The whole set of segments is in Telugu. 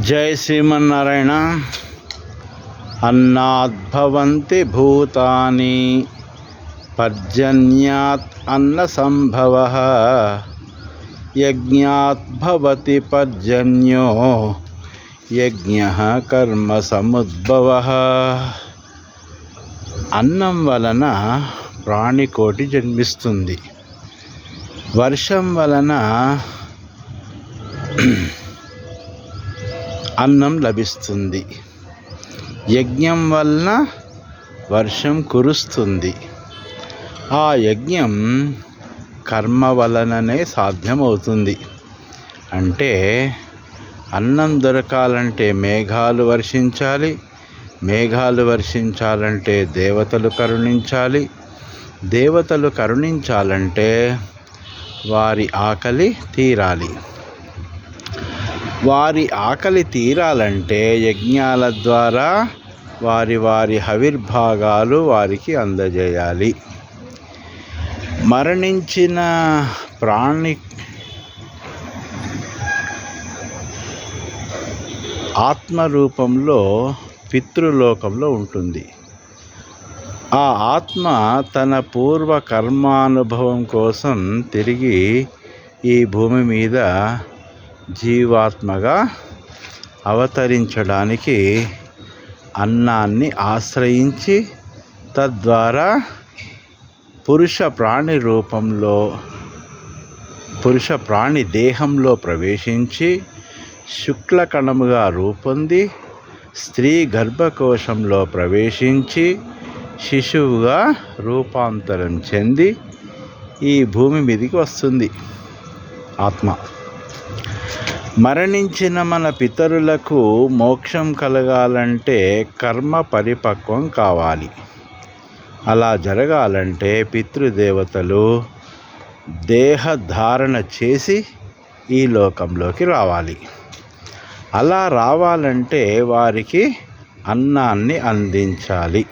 జై శ్రీమన్నారాయణ. అన్నాద్భవంతి భూతాని పర్జన్యాత్ అన్న సంభవః యజ్ఞాత్ భవతి పర్జన్యో యజ్ఞః కర్మ సముద్భవః. అన్నం వలన ప్రాణికోటి జన్మిస్తుంది. వర్షం వలన అన్నం లభిస్తుంది. యజ్ఞం వలన వర్షం కురుస్తుంది. ఆ యజ్ఞం కర్మ వలననే సాధ్యమవుతుంది. అంటే అన్నం దొరకాలంటే మేఘాలు వర్షించాలి, మేఘాలు వర్షించాలంటే దేవతలు కరుణించాలి, దేవతలు కరుణించాలంటే వారి ఆకలి తీరాలి, వారి ఆకలి తీరాలంటే యజ్ఞాల ద్వారా వారి వారి హవిర్భాగాలు వారికి అందజేయాలి. మరణించిన ప్రాణి ఆత్మరూపంలో పితృలోకంలో ఉంటుంది. ఆ ఆత్మ తన పూర్వ కర్మానుభవం కోసం తిరిగి ఈ భూమి మీద జీవాత్మగా అవతరించడానికి అన్నాన్ని ఆశ్రయించి తద్వారా పురుష ప్రాణి దేహంలో ప్రవేశించి శుక్లకణముగా రూపొంది స్త్రీ గర్భకోశంలో ప్రవేశించి శిశువుగా రూపాంతరం చెంది ఈ భూమి మీదకి వస్తుంది ఆత్మ. మరణించిన మన పితరులకు మోక్షం కలగాలంటే కర్మ పరిపక్వం కావాలి. అలా జరగాలంటే పితృదేవతలు దేహధారణ చేసి ఈ లోకంలోకి రావాలి. అలా రావాలంటే వారికి అన్నాన్ని అందించాలి.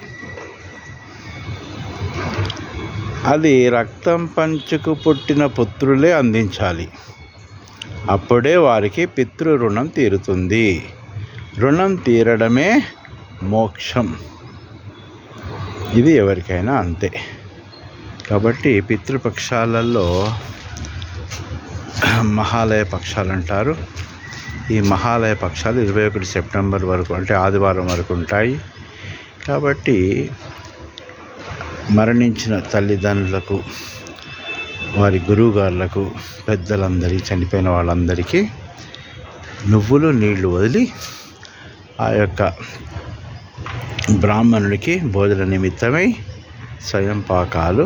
అది రక్తం పంచుకు పుట్టిన పుత్రులే అందించాలి. అప్పుడే వారికి పితృ రుణం తీరుతుంది. రుణం తీరడమే మోక్షం. ఇది ఎవరికైనా అంతే. కాబట్టి పితృపక్షాలలో మహాలయ పక్షాలు అంటారు. ఈ మహాలయ పక్షాలు 21 సెప్టెంబర్ వరకు అంటే ఆదివారం వరకు ఉంటాయి. కాబట్టి మరణించిన తల్లిదండ్రులకు, వారి గురువుగారులకు, పెద్దలందరికీ, చనిపోయిన వాళ్ళందరికీ నువ్వులు నీళ్లు వదిలి ఆ యొక్క బ్రాహ్మణుడికి భోజన నిమిత్తమై స్వయం పాకాలు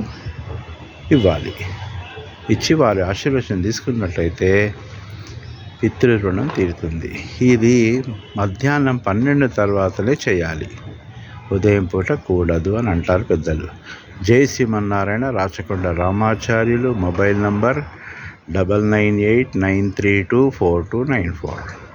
ఇవ్వాలి. ఇచ్చి వారి ఆశీర్వచనం తీసుకున్నట్లయితే పితృ రుణం తీరుతుంది. ఇది మధ్యాహ్నం 12 తర్వాతనే చేయాలి. ఉదయం పూట కూడదు అని అంటారు పెద్దలు. జై శ్రీమన్నారాయణ. రాచకొండ రామాచార్యులు. Mobile number 9989324294.